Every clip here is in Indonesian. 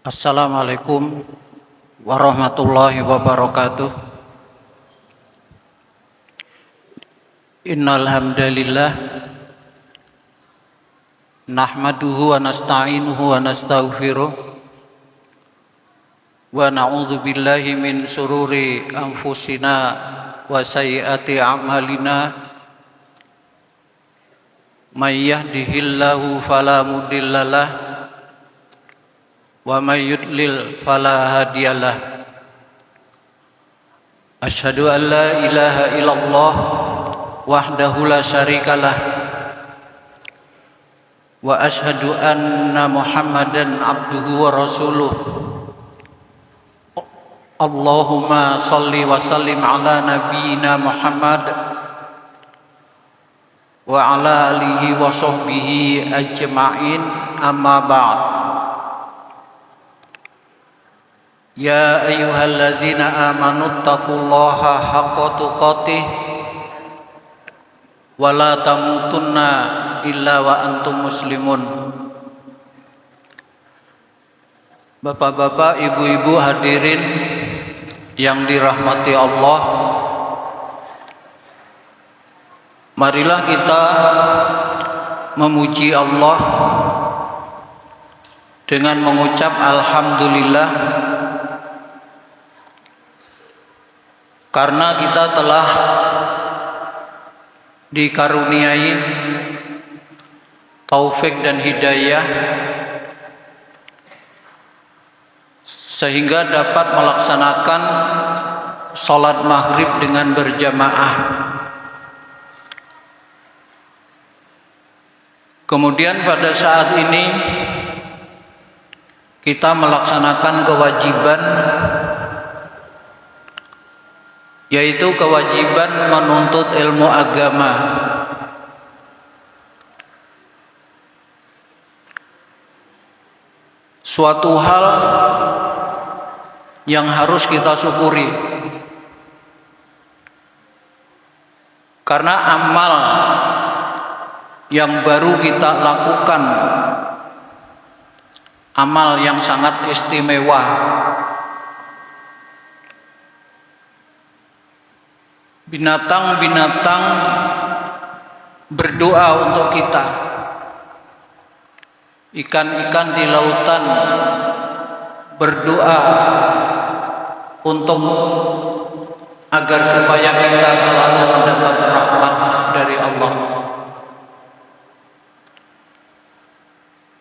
Assalamualaikum warahmatullahi wabarakatuh. Innal hamdalillah nahmaduhu wa nasta'inuhu wa nastaghfiruh wa na'udzu billahi min sururi anfusina wa sayyiati a'malina. May yahdihillahu fala mudhillalah wa may yudlil fala hadiyalah. Asyhadu an la ilaha illallah wahdahu la syarikalah wa asyhadu anna Muhammadan abduhu wa rasuluh. Allahumma salli wa sallim ala nabiyyina Muhammad wa ala alihi wa sahbihi ajma'in, amma ba'd. Ya ayyuhalladzina amanu taqullaha haqqa tuqatih wa la tamutunna illa wa antum muslimun. Bapak-bapak, ibu-ibu hadirin yang dirahmati Allah, marilah kita memuji Allah dengan mengucap alhamdulillah, karena kita telah dikaruniai taufik dan hidayah sehingga dapat melaksanakan sholat maghrib dengan berjamaah. Kemudian pada saat ini kita melaksanakan kewajiban, yaitu kewajiban menuntut ilmu agama. Suatu hal yang harus kita syukuri, karena amal yang baru kita lakukan, amal yang sangat istimewa. Binatang-binatang berdoa untuk kita, ikan-ikan di lautan berdoa untuk agar supaya kita selalu mendapat rahmat dari Allah.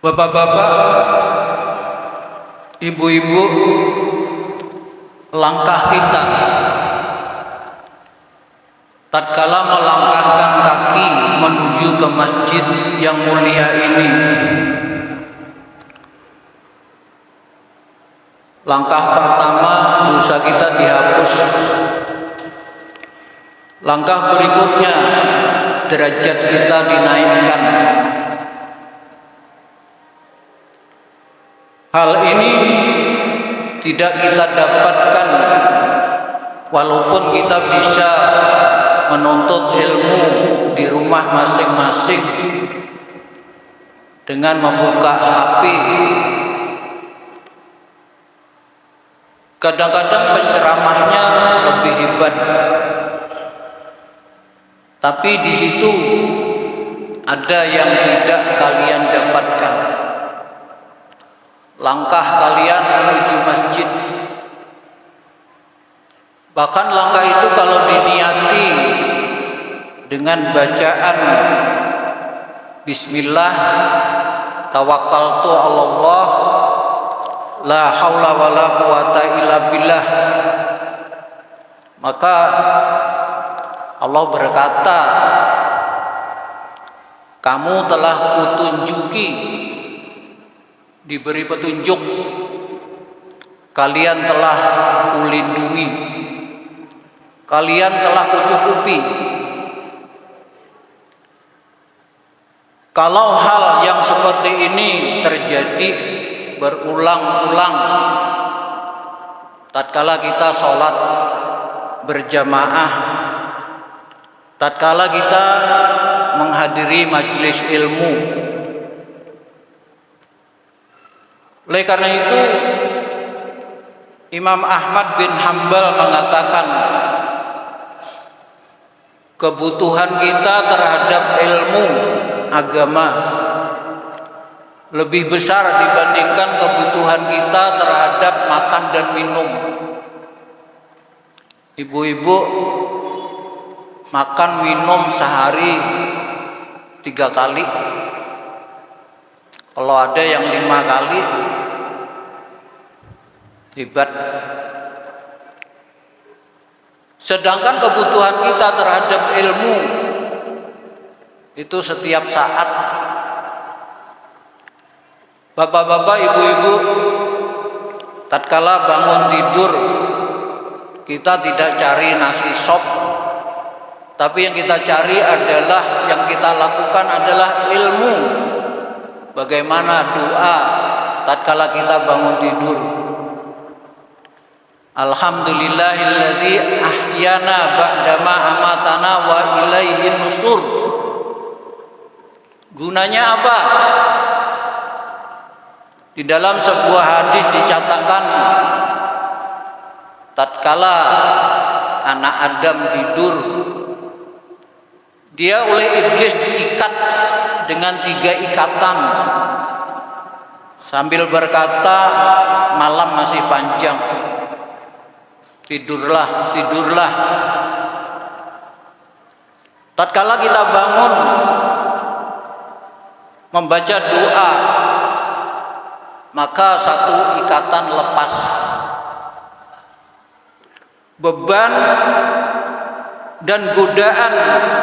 Bapak-bapak, ibu-ibu, langkah kita tatkala melangkahkan kaki menuju ke masjid yang mulia ini, langkah pertama dosa kita dihapus. Langkah berikutnya derajat kita dinaikkan. Hal ini tidak kita dapatkan walaupun kita bisa menuntut ilmu di rumah masing-masing dengan membuka HP. Kadang-kadang penceramahnya lebih hebat, tapi di situ ada yang tidak kalian dapatkan. Langkah kalian menuju masjid, bahkan langkah itu kalau diniati dengan bacaan Bismillah, tawakkaltu 'ala Allah, la haula wala quwata illa billah, maka Allah berkata, kamu telah kutunjuki, diberi petunjuk, kalian telah kulindungi, kalian telah kucukupi. Kalau hal yang seperti ini terjadi berulang-ulang tatkala kita sholat berjamaah, tatkala kita menghadiri majelis ilmu, oleh karena itu Imam Ahmad bin Hambal mengatakan kebutuhan kita terhadap ilmu agama lebih besar dibandingkan kebutuhan kita terhadap makan dan minum. Ibu-ibu makan minum sehari 3 kali, kalau ada yang 5 kali, hebat. Sedangkan kebutuhan kita terhadap ilmu itu setiap saat. Bapak-bapak, ibu-ibu, tatkala bangun tidur, kita tidak cari nasi sop, tapi yang kita cari adalah, yang kita lakukan adalah ilmu. Bagaimana doa tatkala kita bangun tidur? Alhamdulillahilladzi ahyana ba'dama amatana wa ilaihin nusur. Gunanya apa? Di dalam sebuah hadis dicatatkan, tatkala anak Adam tidur, dia oleh iblis diikat dengan 3 ikatan sambil berkata, malam masih panjang, tidurlah, tidurlah. Tatkala kita bangun membaca doa, maka 1 ikatan lepas. Beban dan godaan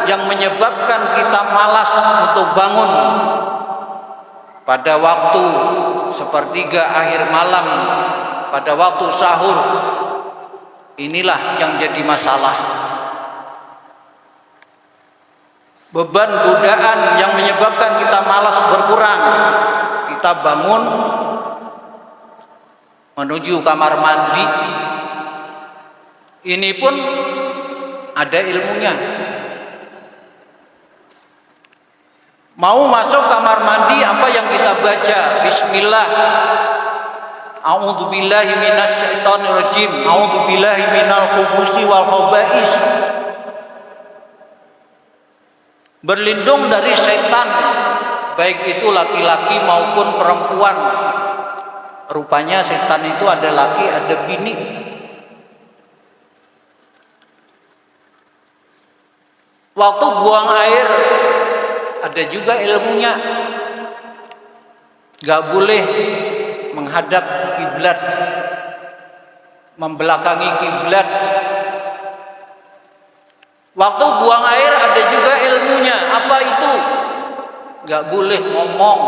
yang menyebabkan kita malas untuk bangun pada waktu sepertiga akhir malam, pada waktu sahur, inilah yang jadi masalah. Beban godaan yang menyebabkan kita malas berkurang. Kita bangun menuju kamar mandi, ini pun ada ilmunya. Mau masuk kamar mandi, apa yang kita baca? Bismillah, a'udzubillahi minasyaitonirrajim, a'udzubillahi minal khubusi wal khaba'is. Berlindung dari setan, baik itu laki-laki maupun perempuan. Rupanya setan itu ada laki, ada bini. Waktu buang air ada juga ilmunya. Gak boleh menghadap kiblat, membelakangi kiblat. Waktu buang air ada juga ilmunya. Apa itu? Gak boleh ngomong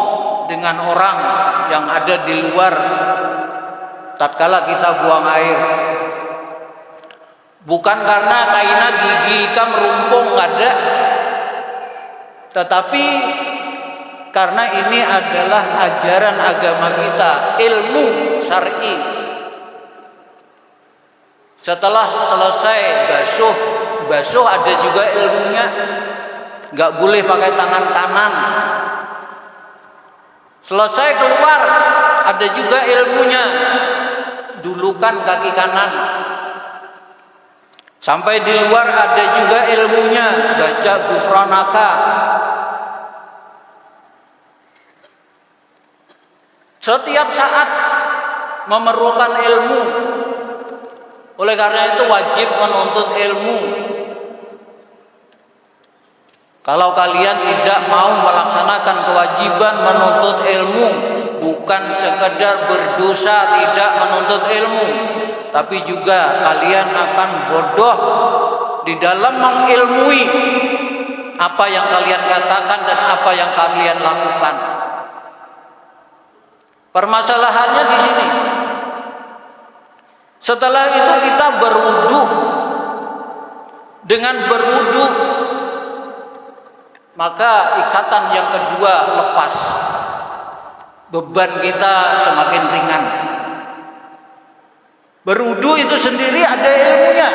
dengan orang yang ada di luar tatkala kita buang air. Bukan karena kaina gigi ikam rumpung, nggak ada, tetapi karena ini adalah ajaran agama kita, ilmu syar'i. Setelah selesai basuh ada juga ilmunya. Nggak boleh pakai tangan kanan. Selesai keluar ada juga ilmunya, dulukan kaki kanan. Sampai di luar ada juga ilmunya, baca gufranaka. Setiap saat memerlukan ilmu. Oleh karena itu wajib menuntut ilmu. Kalau kalian tidak mau melaksanakan kewajiban menuntut ilmu, bukan sekedar berdosa tidak menuntut ilmu, tapi juga kalian akan bodoh di dalam mengilmui apa yang kalian katakan dan apa yang kalian lakukan. Permasalahannya di sini. Setelah itu kita berwudu. Dengan berwudu, maka ikatan yang kedua lepas. Beban kita semakin ringan. Berwudu itu sendiri ada ilmunya.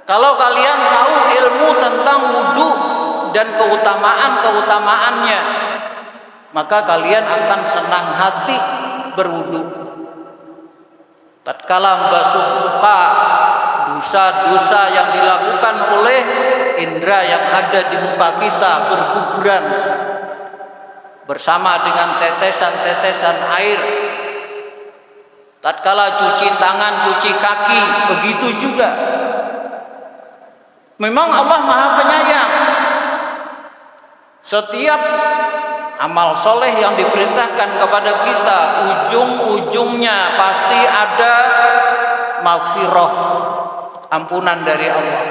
Kalau kalian tahu ilmu tentang wudu dan keutamaan-keutamaannya, maka kalian akan senang hati berwudu. tatkala membasuh muka, dosa-dosa yang dilakukan oleh indera yang ada di muka kita berguguran bersama dengan tetesan-tetesan air. Tatkala cuci tangan, cuci kaki, begitu juga. Memang Allah Maha Penyayang. Setiap amal soleh yang diperintahkan kepada kita, ujung-ujungnya pasti ada maghfirah, ampunan dari Allah.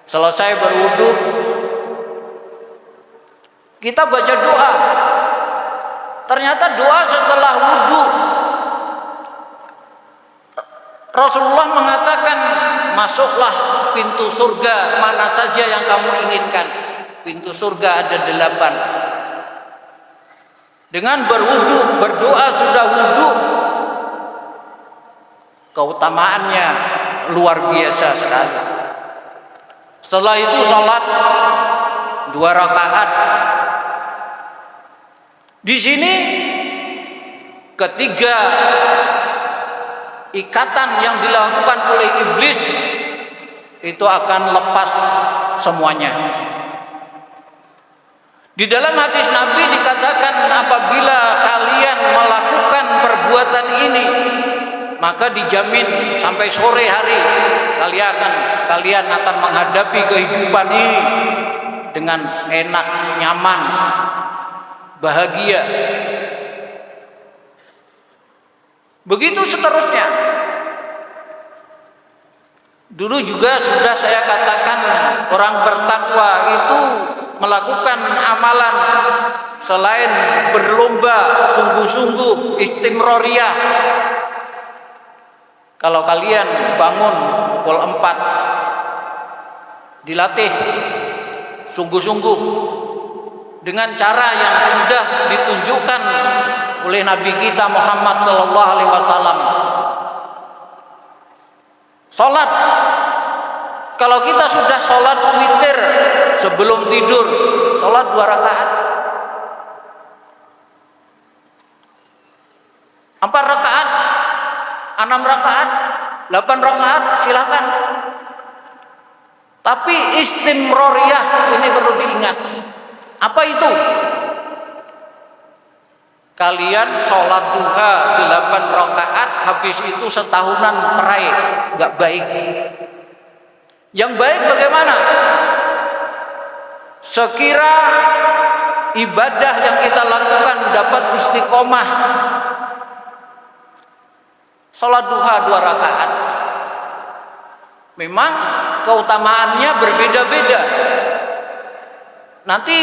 Selesai berwudu, kita baca doa. Ternyata doa setelah wudu, Rasulullah mengatakan, masuklah pintu surga mana saja yang kamu inginkan. Pintu surga ada 8. Dengan berwudu, berdoa sudah wudu, keutamaannya luar biasa sekali. Setelah itu sholat 2 rakaat. Di sini ketiga ikatan yang dilakukan oleh iblis itu akan lepas semuanya. Di dalam hadis Nabi dikatakan, apabila kalian melakukan perbuatan ini, maka dijamin sampai sore hari kalian akan menghadapi kehidupan ini dengan enak, nyaman, bahagia. Begitu seterusnya. Dulu juga sudah saya katakan, orang bertakwa itu melakukan amalan selain berlomba sungguh-sungguh istimroriyah. Kalau kalian bangun pukul 4, dilatih sungguh-sungguh dengan cara yang sudah ditunjukkan oleh Nabi kita Muhammad sallallahu alaihi wasallam. Salat, kalau kita sudah salat witir sebelum tidur, salat 2 rakaat, 4 rakaat, 6 rakaat, 8 rakaat, silakan. Tapi istimroriyah ini perlu diingat. Apa itu? Kalian sholat duha 8 rakaat, habis itu setahunan meraih, nggak baik. Yang baik bagaimana? Sekira ibadah yang kita lakukan dapat istiqomah, sholat duha 2 rakaat. Memang keutamaannya berbeda-beda. Nanti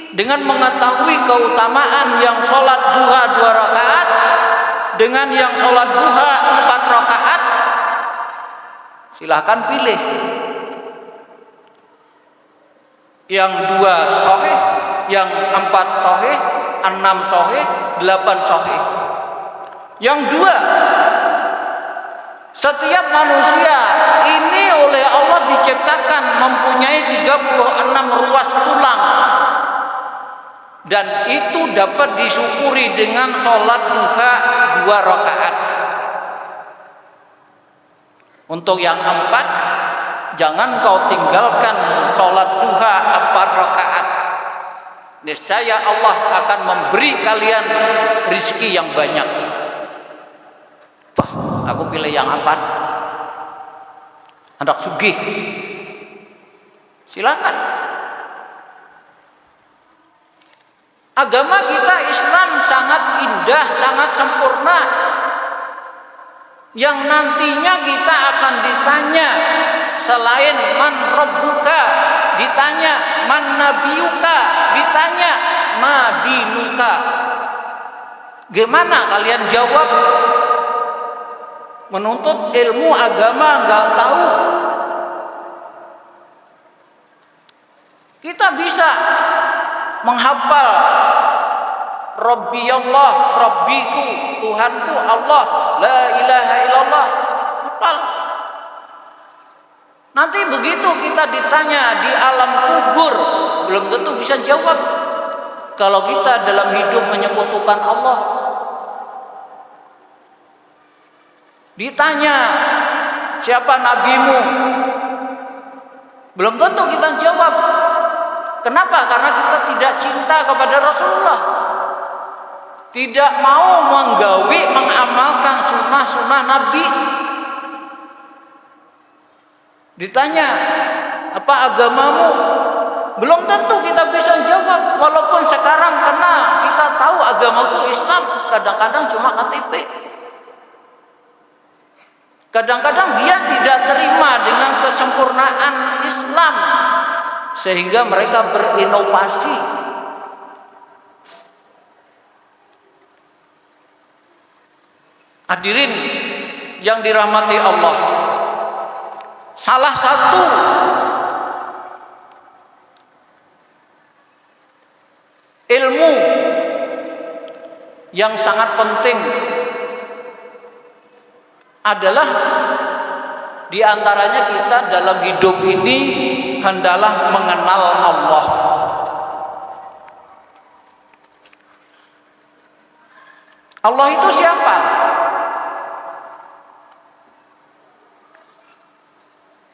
dengan mengetahui keutamaan yang sholat duha 2 rakaat dengan yang sholat duha 4 rakaat, silahkan pilih. Yang 2 sahih, yang 4 sahih, 6 sahih, 8 sahih. Yang 2, setiap manusia ini oleh Allah diciptakan mempunyai 36 ruas tulang, dan itu dapat disyukuri dengan sholat duha 2 rakaat. Untuk yang 4, jangan kau tinggalkan sholat duha 4 rakaat. Niscaya Allah akan memberi kalian rizki yang banyak. Wah, aku pilih yang 4. Hendak sugih, silakan. Agama kita Islam sangat indah, sangat sempurna, yang nantinya kita akan ditanya selain man rabbuka, ditanya man nabiyuka, ditanya ma dinuka. Gimana kalian jawab? Menuntut ilmu agama nggak tahu. Kita bisa menghafal Rabbi Allah, Rabbiku, Tuhanku Allah, la ilaha illallah, hafal. Nanti begitu kita ditanya di alam kubur, belum tentu bisa jawab. Kalau kita dalam hidup menyekutukan Allah, Ditanya, siapa nabimu? Belum tentu kita jawab. Kenapa? Karena kita tidak cinta kepada Rasulullah. Tidak mau menggawi, mengamalkan sunnah-sunnah Nabi. Ditanya, apa agamamu? Belum tentu kita bisa jawab. Walaupun sekarang kenal, kita tahu agamaku Islam, kadang-kadang cuma KTP. Kadang-kadang dia tidak terima dengan kesempurnaan Islam, sehingga mereka berinovasi. Hadirin yang dirahmati Allah, salah satu ilmu yang sangat penting adalah diantaranya kita dalam hidup ini hendaklah mengenal Allah. Allah itu siapa?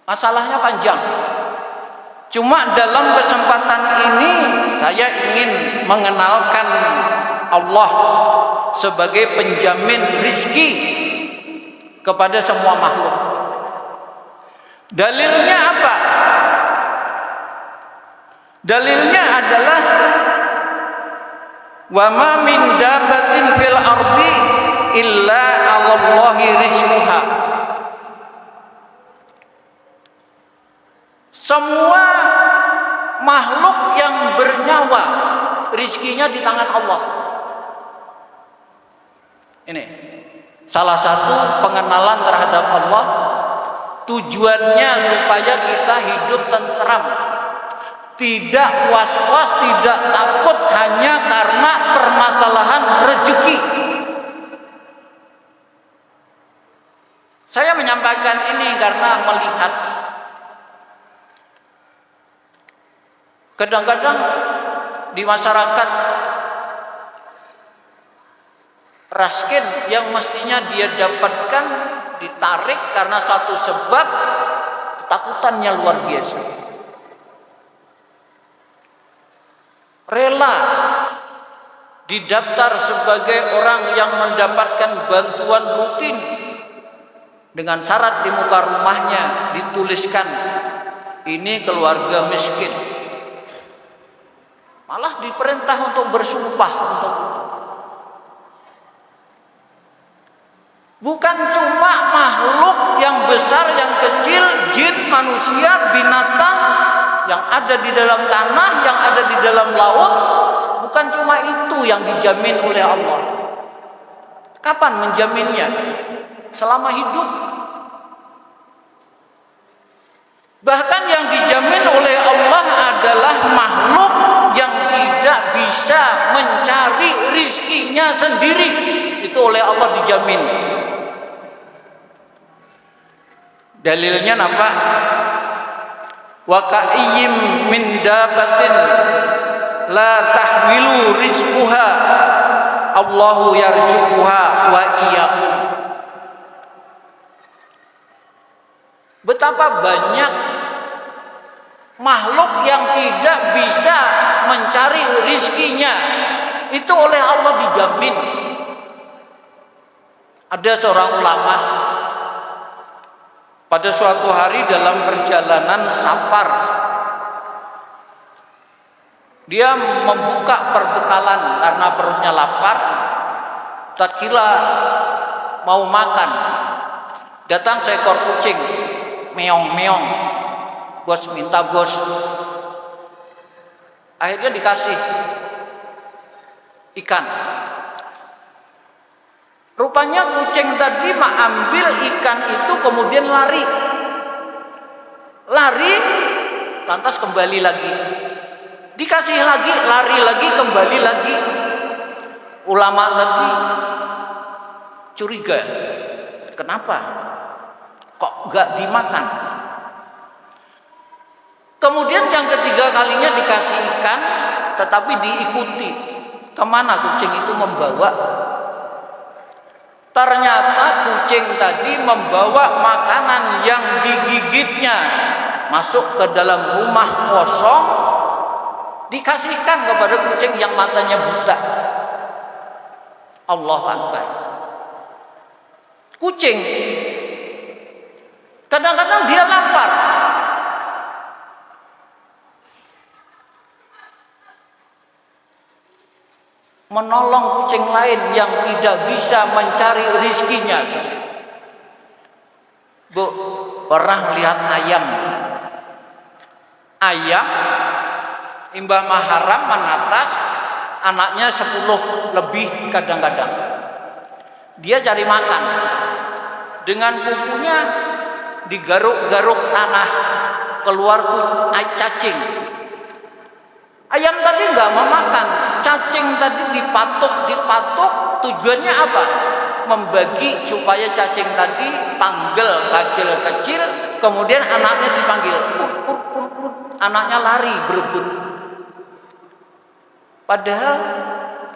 Masalahnya panjang. Cuma dalam kesempatan ini saya ingin mengenalkan Allah sebagai penjamin rizki kepada semua makhluk. Dalilnya apa? Dalilnya adalah wa ma min dabbatin fil ardi illa 'alallahi rizquha. Semua makhluk yang bernyawa rizkinya di tangan Allah. Ini salah satu pengenalan terhadap Allah, tujuannya supaya kita hidup tentram, tidak was-was, tidak takut hanya karena permasalahan rezeki. Saya menyampaikan ini karena melihat kadang-kadang di masyarakat raskin yang mestinya dia dapatkan ditarik karena satu sebab, ketakutannya luar biasa. Rela didaftar sebagai orang yang mendapatkan bantuan rutin dengan syarat di muka rumahnya dituliskan ini keluarga miskin. Malah diperintah untuk bersumpah untuk bukan cuma makhluk yang besar, yang kecil, jin, manusia, binatang yang ada di dalam tanah, yang ada di dalam laut, bukan cuma itu yang dijamin oleh Allah. Kapan menjaminnya? Selama hidup. Bahkan yang dijamin oleh Allah adalah makhluk yang tidak bisa mencari rizkinya sendiri. Itu oleh Allah dijamin. Dalilnya apa? Wa ka'iyyim min dabatin la tahmilu rizquha Allahu yarzuquha wa iyyakum. Betapa banyak makhluk yang tidak bisa mencari rizkinya, itu oleh Allah dijamin. Ada seorang ulama pada suatu hari dalam perjalanan safar, dia membuka perbekalan karena perutnya lapar. Tatkala mau makan, datang seekor kucing, meong-meong. Bos minta bos. Akhirnya dikasih ikan. Rupanya kucing tadi mengambil ikan itu kemudian lari. Lari, lantas kembali lagi. Dikasih lagi, lari lagi, kembali lagi. Ulama tadi curiga. Kenapa? Kok gak dimakan? Kemudian yang ketiga kalinya dikasih ikan, tetapi diikuti. Kemana kucing itu membawa? Ternyata kucing tadi membawa makanan yang digigitnya masuk ke dalam rumah kosong, dikasihkan kepada kucing yang matanya buta. Allahu Akbar. Kucing kadang-kadang dia lapar, menolong kucing lain yang tidak bisa mencari rizkinya. Bu, pernah melihat ayam? Ayam imbah maharam menatas anaknya 10 lebih kadang-kadang. Dia cari makan. Dengan kukunya digaruk-garuk tanah, keluar cacing. Ayam tadi nggak mau makan, cacing tadi dipatuk, tujuannya apa? Membagi supaya cacing tadi panggil kecil-kecil, kemudian anaknya dipanggil, anaknya lari berebut. Padahal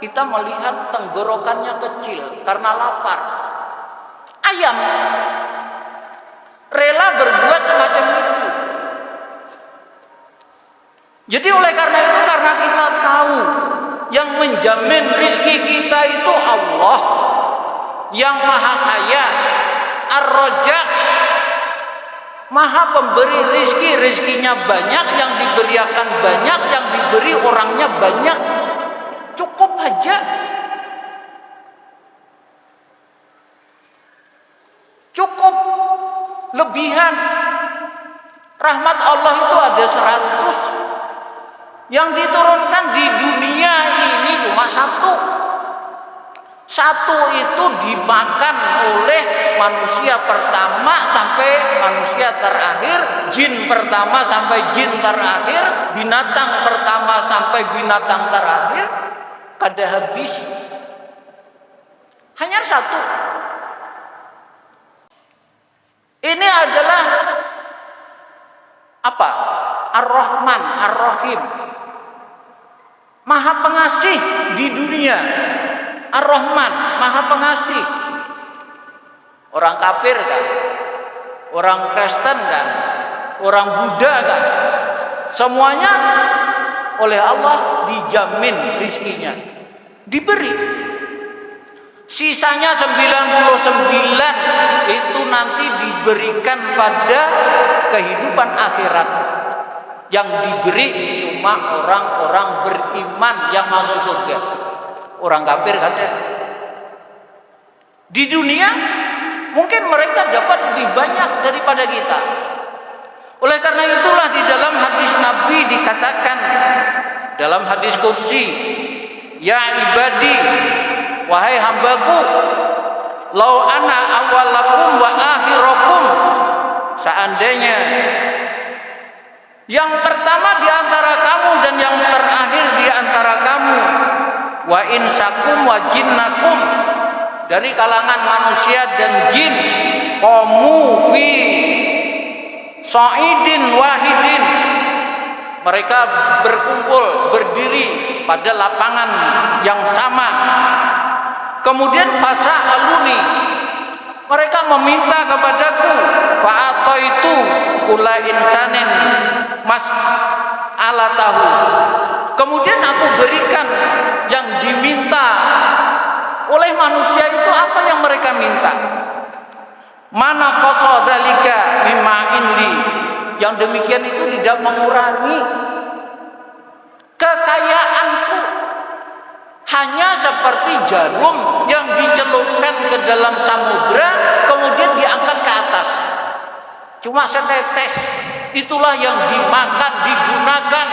kita melihat tenggorokannya kecil karena lapar. Ayam rela berbuat semacam itu. Jadi oleh karena itu, karena kita tahu yang menjamin rizki kita itu Allah yang maha kaya, Ar-Raja, maha pemberi rizki, rizkinya banyak, yang diberiakan banyak, yang diberi orangnya banyak. Cukup aja. Cukup. Lebihan. Rahmat Allah itu ada 100. Yang diturunkan di dunia ini cuma 1. 1 itu dimakan oleh manusia pertama sampai manusia terakhir, jin pertama sampai jin terakhir, binatang pertama sampai binatang terakhir, kada habis. Hanya 1. Ini adalah apa? Ar-Rahman, Ar-Rahim. Maha pengasih di dunia. Ar-Rahman, maha pengasih. Orang kafir kan? Orang Kristen kan? Orang Buddha kan? Semuanya oleh Allah dijamin rizkinya. Diberi. Sisanya 99 itu nanti diberikan pada kehidupan akhirat. Yang diberi cuma orang-orang beriman yang masuk surga. Orang kafir ada. Di dunia mungkin mereka dapat lebih banyak daripada kita. Oleh karena itulah di dalam hadis Nabi dikatakan, dalam hadis kursi, ya ibadi, wahai hambaku, lau ana awalakum wa akhirakum, seandainya yang pertama di antara kamu dan yang terakhir di antara kamu, wa insakum wa jinnakum, dari kalangan manusia dan jin, qamu fi sa'idin wahidin, mereka berkumpul berdiri pada lapangan yang sama, kemudian fasa aluni, mereka meminta kepadaku, fa'ataitu kula insanin mas alatahu, kemudian aku berikan yang diminta oleh manusia itu. Apa yang mereka minta? Mana qasadzalika mimma indi, yang demikian itu tidak mengurangi kekayaanku, hanya seperti jarum yang dicelupkan ke dalam samudra kemudian diangkat ke atas, cuma setetes. Itulah yang dimakan, digunakan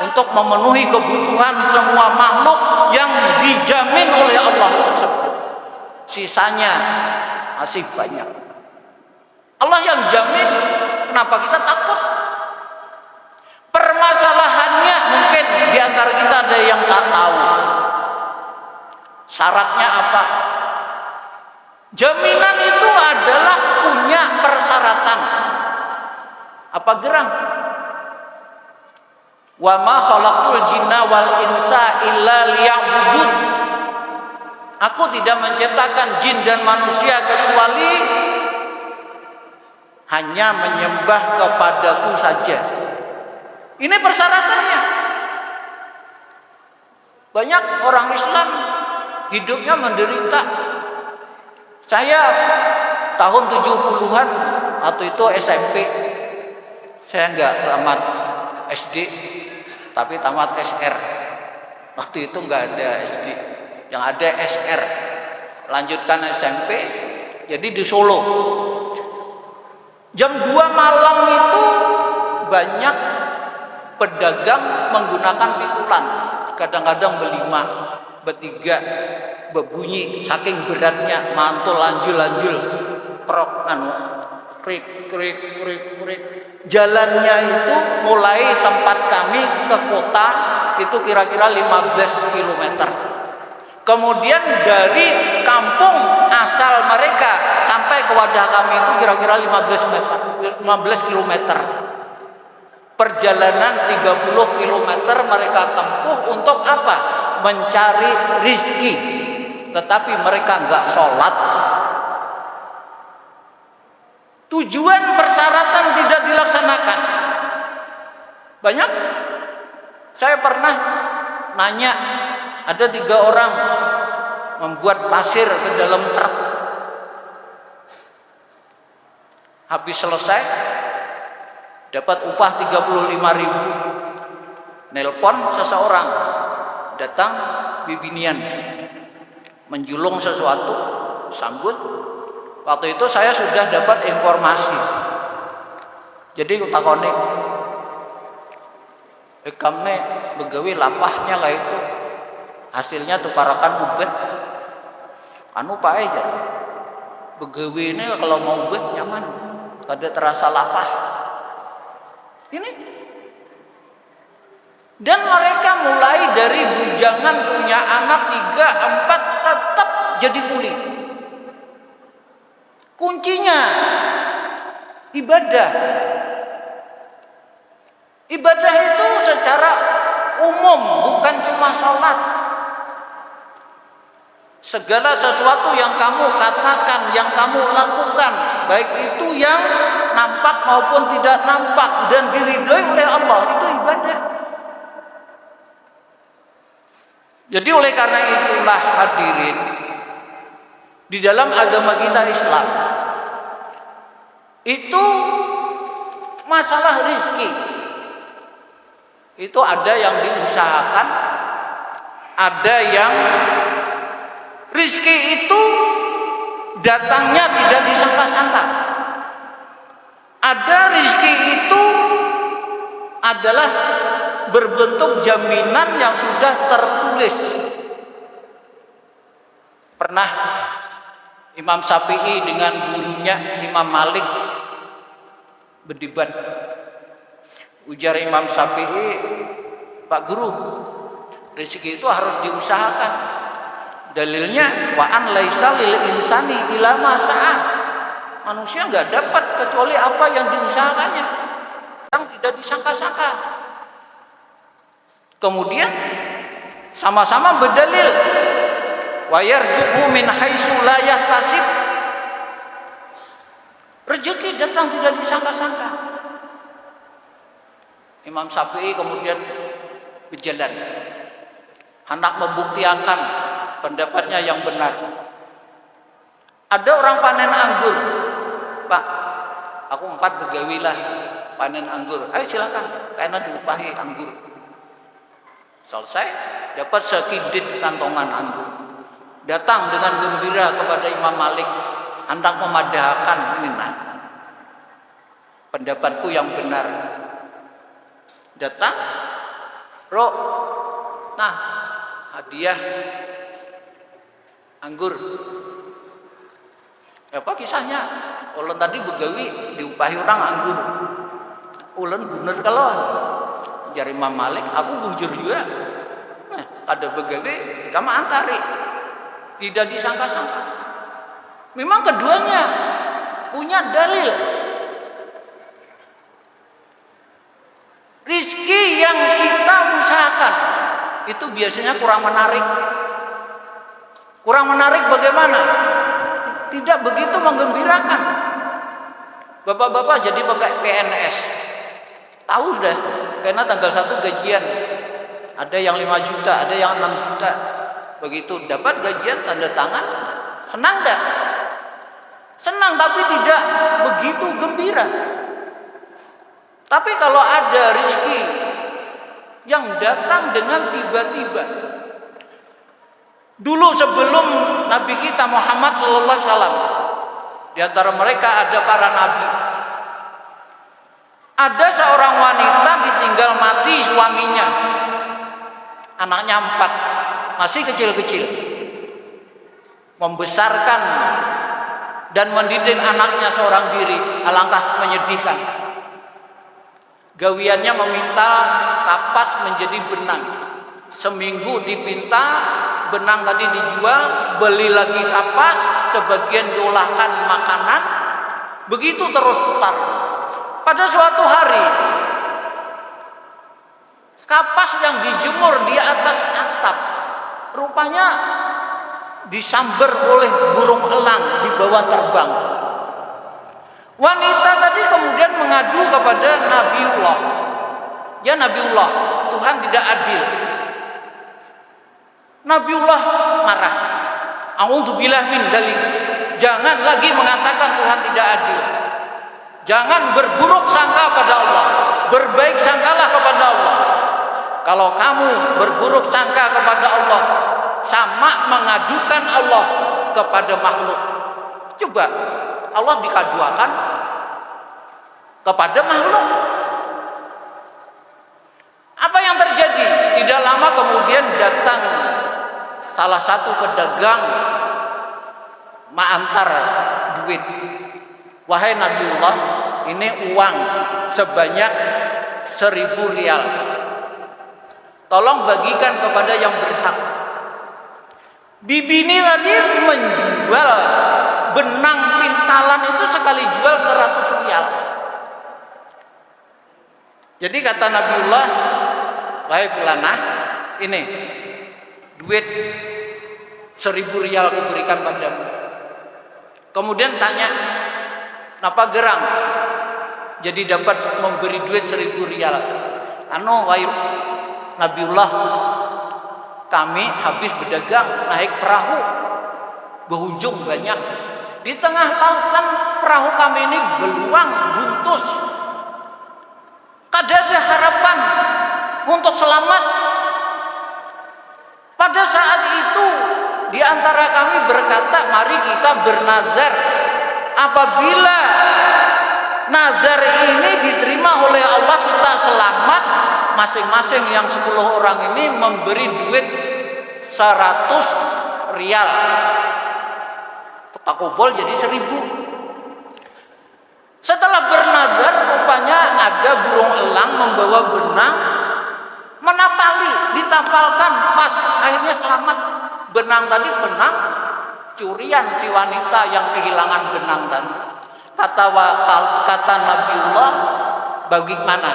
untuk memenuhi kebutuhan semua makhluk yang dijamin oleh Allah tersebut. Sisanya masih banyak. Allah yang jamin, kenapa kita takut? Permasalahannya mungkin di antara kita ada yang tak tahu. Syaratnya apa? Jaminan itu adalah punya persyaratan. Apa gerang? Wa ma khalaqtul jinna wal insa illa liya'budun. Aku tidak menciptakan jin dan manusia kecuali hanya menyembah kepadaku saja. Ini persyaratannya. Banyak orang Islam hidupnya menderita. Saya tahun 70-an atau itu SMP. Saya enggak tamat SD, tapi tamat SR. Waktu itu enggak ada SD, yang ada SR. Lanjutkan SMP, jadi di Solo. Jam 2 malam itu banyak pedagang menggunakan pikulan. Kadang-kadang berlima, bertiga, berbunyi saking beratnya, mantul lanjul krok krik krik krik krik. Jalannya itu mulai tempat kami ke kota itu kira-kira 15 km. Kemudian dari kampung asal mereka sampai ke wadah kami itu kira-kira 15 km. Perjalanan 30 km mereka tempuh untuk apa? Mencari rizki. Tetapi mereka enggak sholat. Tujuan persyaratan tidak dilaksanakan. Banyak. Saya pernah nanya, ada 3 orang membuat pasir ke dalam truk. Habis selesai dapat upah 35.000. Nelpon seseorang, datang bibinian, menjulung sesuatu, sambut. Waktu itu saya sudah dapat informasi. Jadi takone, kamne begawi lapahnya lah itu. Hasilnya tukarakan ubet. Anu pak aja. Begawi ini kalau mau ubet nyaman, kada terasa lapah. Ini. Dan mereka mulai dari bujangan punya anak 3, 4 tetap jadi kuli. Kuncinya ibadah. Ibadah itu secara umum, bukan cuma sholat. Segala sesuatu yang kamu katakan, yang kamu lakukan, baik itu yang nampak maupun tidak nampak dan diridhoi oleh Allah, itu ibadah. Jadi oleh karena itulah hadirin, di dalam agama kita Islam itu masalah rizki itu ada yang diusahakan, ada yang rizki itu datangnya tidak disangka-sangka. Ada rizki itu adalah berbentuk jaminan yang sudah tertulis. Pernah Imam Syafi'i dengan gurunya Imam Malik berdebat. Ujar Imam Syafi'i, Pak Guru, rezeki itu harus diusahakan. Dalilnya wa an laisa lil insani illa ma sa'a. Manusia enggak dapat kecuali apa yang diusahakannya, yang tidak disangka-sangka. Kemudian sama-sama berdalil wa yarzuqhu min haitsu la yahtasib. Rezeki datang tidak disangka-sangka. Imam Syafi'i kemudian berjalan, hendak membuktikan pendapatnya yang benar. Ada orang panen anggur, Pak, aku 4 begawilah panen anggur. Ayo silakan, karena diupahi anggur. Selesai, dapat sekidit kantongan anggur. Datang dengan gembira kepada Imam Malik, hendak memadahkan ini, pendapatku yang benar. Datang, Bro, nah hadiah anggur. Apa kisahnya? Ulun tadi begawi diupahi orang anggur. Ulun bener kalau jari Imam Malik, aku bujur juga. Nah, ada begawi, kamu antari. Tidak disangka-sangka. Memang keduanya punya dalil. Rizki yang kita usahakan itu biasanya kurang menarik. Kurang menarik bagaimana? Tidak begitu menggembirakan. Bapak-bapak jadi PNS. Tahu sudah, karena tanggal 1 gajian. Ada yang 5 juta, ada yang 6 juta. Begitu dapat gajian tanda tangan, senang enggak? Senang, tapi tidak begitu gembira. Tapi kalau ada rezeki yang datang dengan tiba-tiba. Dulu sebelum Nabi kita Muhammad SAW, di antara mereka ada para nabi. Ada seorang wanita ditinggal mati suaminya. Anaknya 4, masih kecil-kecil. Membesarkan dan mendidik anaknya seorang diri, alangkah menyedihkan. Gawiannya meminta kapas menjadi benang. Seminggu dipinta, benang tadi dijual, beli lagi kapas, sebagian diolahkan makanan, begitu terus putar. Pada suatu hari, kapas yang dijemur di atas atap, rupanya disambar oleh burung elang di bawah terbang. Wanita tadi kemudian mengadu kepada Nabiullah. Ya Nabiullah, Tuhan tidak adil. Nabiullah marah. A'udzubillah min dzalik. Jangan lagi mengatakan Tuhan tidak adil. Jangan berburuk sangka pada Allah. Berbaik sangkalah kepada Allah. Kalau kamu berburuk sangka kepada Allah, sama mengadukan Allah kepada makhluk. Coba Allah dikaduakan kepada makhluk. Apa yang terjadi? Tidak lama kemudian datang salah satu pedagang mengantar duit. Wahai Nabiullah, ini uang sebanyak 1.000 rial. Tolong bagikan kepada yang berhak. Bibi ini tadi menjual benang pintalan itu sekali jual 100 rial. Jadi kata Nabiullah, wahai fulanah, ini duit 1.000 rial aku berikan padamu. Kemudian tanya, kenapa gerang? Jadi dapat memberi duit 1.000 rial. Wahai Nabiullah, kami habis berdagang naik perahu, berujung banyak. Di tengah lautan perahu kami ini beluang, buntus. Kada ada harapan untuk selamat. Pada saat itu di antara kami berkata, mari kita bernazar. Apabila nazar ini diterima oleh Allah, kita selamat. Masing-masing yang 10 orang ini memberi duit 100 rial. Takobol jadi 1.000. Setelah bernazar, rupanya ada burung elang membawa benang, menapali, ditapalkan, pas akhirnya selamat. Benang tadi benang curian si wanita yang kehilangan benang tadi. Kata Nabiullah, bagaimana?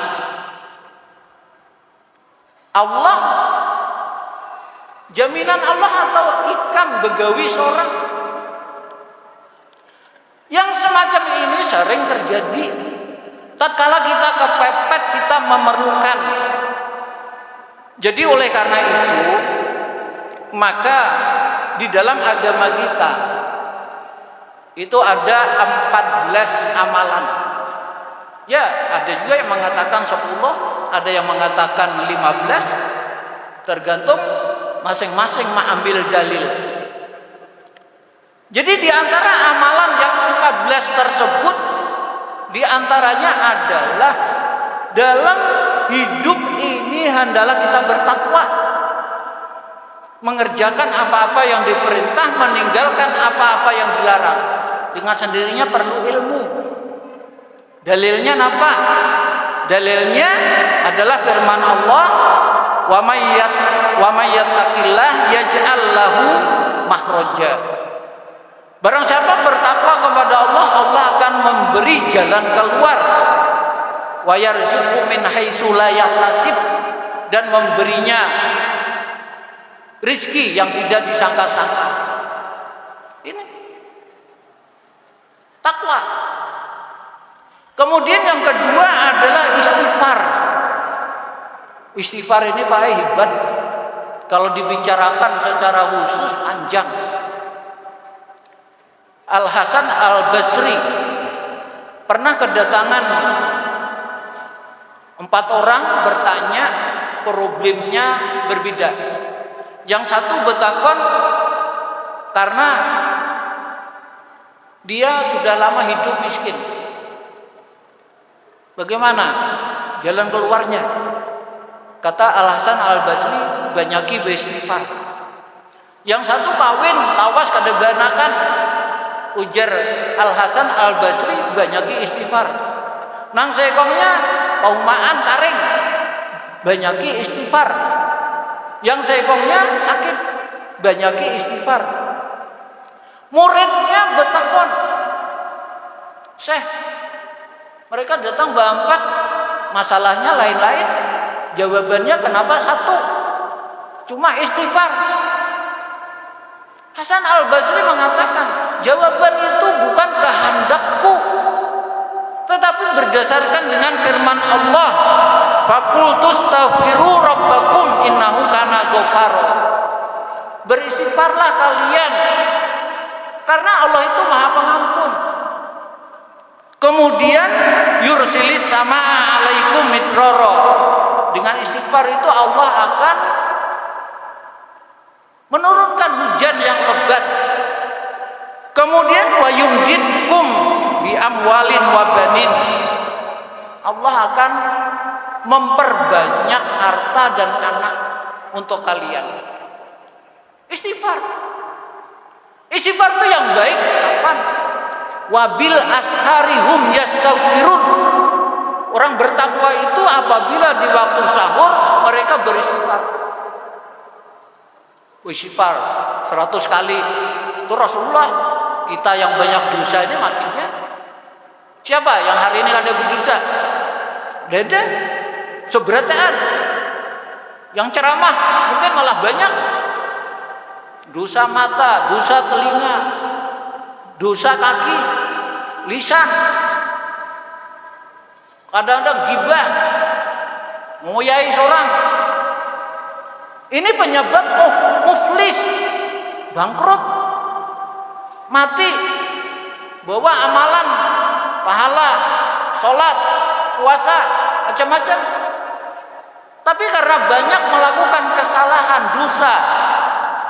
Allah, jaminan Allah atau ikan begawi seorang? Yang semacam ini sering terjadi. Tatkala kita kepepet, kita memerlukan. Jadi oleh karena itu, maka di dalam agama kita itu ada 14 amalan. Ya, ada juga yang mengatakan 10, ada yang mengatakan 15, tergantung masing-masing mengambil dalil. Jadi di antara amalan yang 14 tersebut, di antaranya adalah dalam hidup ini hendaklah kita bertakwa, mengerjakan apa-apa yang diperintah, meninggalkan apa-apa yang dilarang. Dengan sendirinya perlu ilmu. Dalilnya apa? Dalilnya adalah firman Allah, wa may yattaqillah yaj'al lahu makhraja. Barang siapa bertakwa kepada Allah, Allah akan memberi jalan keluar. Wa yarzuqhu min haitsu la yahtasib, dan memberinya rizki yang tidak disangka-sangka. Ini takwa. Kemudian yang kedua adalah istighfar. Istighfar ini Pak hebat. Kalau dibicarakan secara khusus panjang. Al Hasan Al Basri pernah kedatangan 4 orang bertanya, problemnya berbeda. Yang satu bertakon karena dia sudah lama hidup miskin. Bagaimana jalan keluarnya? Kata Al Hasan Al Basri, banyaki beristighfar. Yang satu kawin, lawas kadebanakan. Ujar Al Hasan Al Basri, banyaki istighfar. Nang sekongnya paumaan taring, banyaki istighfar. Yang sekongnya sakit, banyaki istighfar. Muridnya bertakon, Syekh, mereka datang berempat, masalahnya lain-lain. Jawabannya kenapa satu? Cuma istighfar. Hasan Al Basri mengatakan, jawaban itu bukan kehendakku, tetapi berdasarkan dengan firman Allah, faqultu astaghfiru rabbakum innahu kana ghafara. Beristighfarlah kalian, karena Allah itu Maha Pengampun. Kemudian yursilis samaa alaikum midrara. Dengan istighfar itu Allah akan menurunkan hujan yang lebat. Kemudian wa yumditkum bi amwalin wa banin. Allah akan memperbanyak harta dan anak untuk kalian. Istighfar. Istighfar itu yang baik kapan? Wabil asharihum yastaghfirun. Orang bertakwa itu apabila di waktu sahur mereka beristighfar. Istighfar 100 kali. Itu Rasulullah. Kita yang banyak dosa ini makinnya. Siapa yang hari ini ada berdosa? Dede seberataan. Yang ceramah mungkin malah banyak. Dosa mata, dosa telinga, dosa kaki, lisan. Kadang-kadang gibah, ngoyai seorang. Ini penyebab muflis, bangkrut, mati. Bawa amalan, pahala, sholat, puasa, macam-macam. Tapi karena banyak melakukan kesalahan, dosa,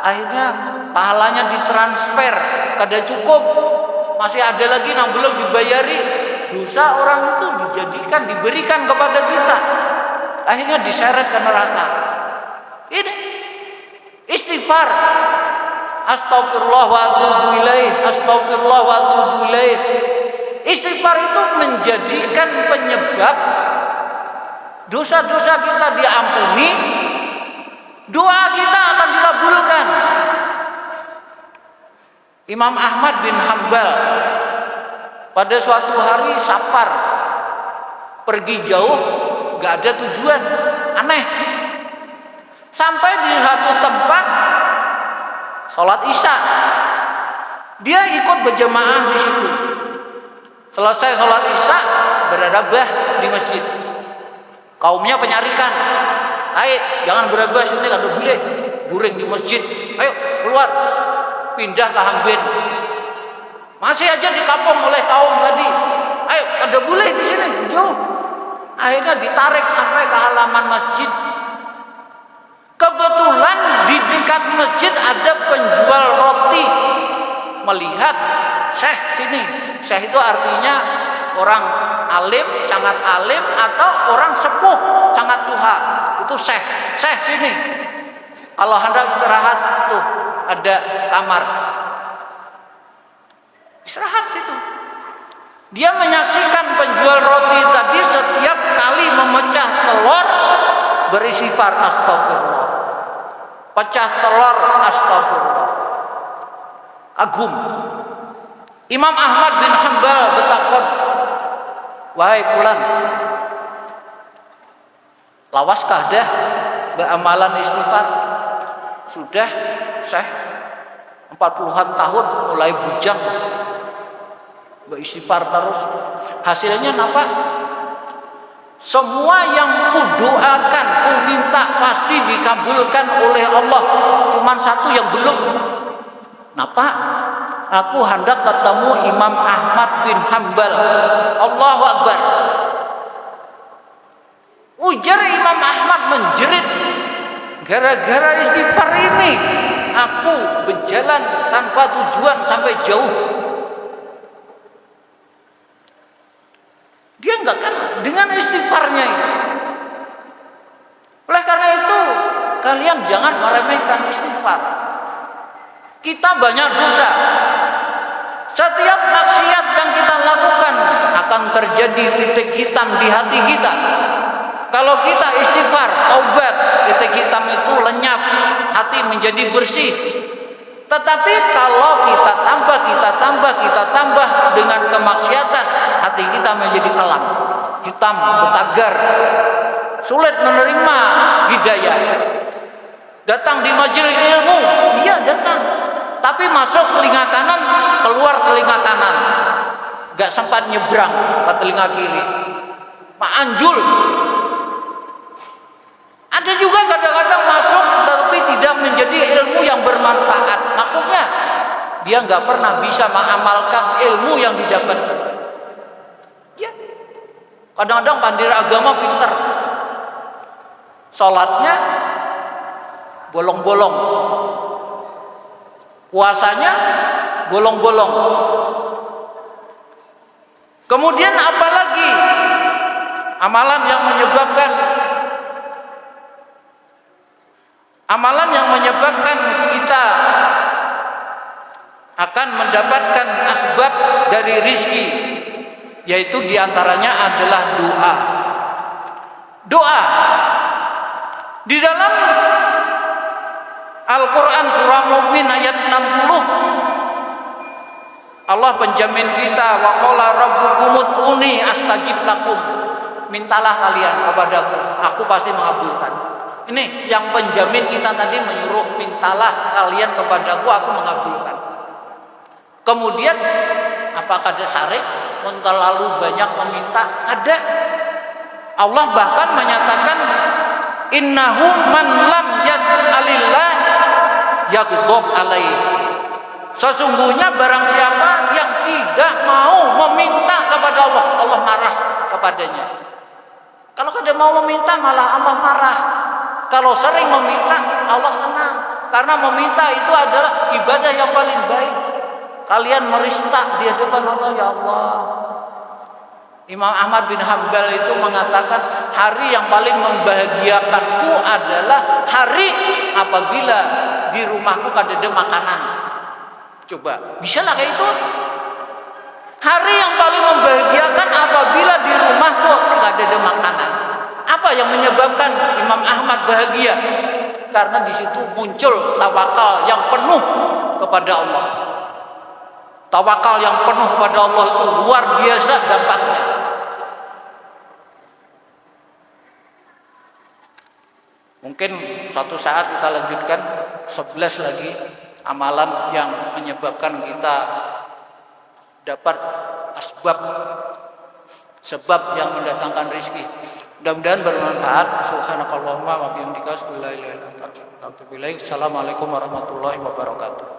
akhirnya pahalanya ditransfer, kada cukup, masih ada lagi yang belum dibayari. Dosa orang itu dijadikan, diberikan kepada kita, akhirnya diseret ke neraka. Ini istighfar, astagfirullah wa atubu ilaih, astagfirullah wa atubu ilaih. Istighfar itu menjadikan penyebab dosa-dosa kita diampuni, doa kita akan dikabulkan. Imam Ahmad bin Hanbal pada suatu hari safar, pergi jauh, gak ada tujuan, aneh. Sampai di satu tempat sholat isya, dia ikut berjamaah di situ. Selesai sholat isya, berabah di masjid. Kaumnya penyarikan, jangan berabah sini, kada boleh, guring di masjid. Ayo keluar, pindah ke Hambin. Masih aja dikapung oleh kaum tadi. Ayo, kada boleh di sini, jauh. Akhirnya ditarik sampai ke halaman masjid. Kebetulan di dekat masjid ada penjual roti. Melihat, Syekh sini. Syekh itu artinya orang alim, sangat alim, atau orang sepuh, sangat tua. Itu Syekh. Syekh sini. Kalau hendak istirahat tuh ada kamar. Istirahat situ. Dia menyaksikan penjual roti tadi setiap kali memecah telur beristighfar astagfirullah. Pecah telur astagfirullah. Kagum. Imam Ahmad bin Hanbal bertakon, wahai fulan, lawaskah dah beramalan istighfar? Sudah, Syekh. 40-an tahun mulai bujang, beristighfar terus. Hasilnya apa? Semua yang kudoakan, ku minta pasti dikabulkan oleh Allah. Cuman satu yang belum. Napa? Aku hendak ketemu Imam Ahmad bin Hambal. Allahu Akbar. Ujar Imam Ahmad menjerit, gara-gara istighfar ini aku berjalan tanpa tujuan sampai jauh. Dia enggak kan dengan istighfarnya itu. Oleh karena itu, kalian jangan meremehkan istighfar. Kita banyak dosa. Setiap maksiat yang kita lakukan akan terjadi titik hitam di hati kita. Kalau kita istighfar, taubat, titik hitam itu lenyap, hati menjadi bersih. Tetapi kalau kita tambah dengan kemaksiatan, hati kita menjadi kelam, hitam, bertagar, sulit menerima hidayah. Datang di majelis ilmu, iya datang, tapi masuk telinga kanan, keluar telinga kanan, gak sempat nyebrang ke telinga kiri, anjul. Ada juga kadang-kadang masuk tapi tidak menjadi ilmu yang bermanfaat. Maksudnya dia nggak pernah bisa mengamalkan ilmu yang didapatkan. Ya, kadang-kadang pandiri agama pinter, sholatnya bolong-bolong, puasanya bolong-bolong. Kemudian apalagi amalan yang menyebabkan kita akan mendapatkan asbab dari rizki, yaitu diantaranya adalah doa. Doa di dalam Al-Quran surah Mu'min ayat 60, Allah penjamin kita, wa qala rabbukum ud'uni astajib lakum. Mintalah kalian kepadaku, aku pasti mengabulkan. Ini yang penjamin kita tadi menyuruh, mintalah kalian kepadaku, aku mengabulkan. Kemudian apakah ada syarat terlalu banyak meminta? Ada. Allah bahkan menyatakan, innahu man lam yas'alillah yaghdab alaih. Sesungguhnya barang siapa yang tidak mau meminta kepada Allah, Allah marah kepadanya. Kalau kada mau meminta malah Allah marah. Kalau sering meminta, Allah senang. Karena meminta itu adalah ibadah yang paling baik. Kalian merista di hadapan Allah, ya Allah. Imam Ahmad bin Hambal itu mengatakan, hari yang paling membahagiakanku adalah hari apabila di rumahku kada ada makanan. Coba, bisa lah kayak itu? Hari yang paling membahagiakan apabila di rumahku kada ada makanan. Apa yang menyebabkan Imam Ahmad bahagia? Karena di situ muncul tawakal yang penuh kepada Allah. Tawakal yang penuh kepada Allah itu luar biasa dampaknya. Mungkin suatu saat kita lanjutkan 11 lagi amalan yang menyebabkan kita dapat sebab yang mendatangkan rezeki. Mudah-mudahan bermanfaat. Subhanakallahumma wa bihamdika, Assalamualaikum warahmatullahi wabarakatuh.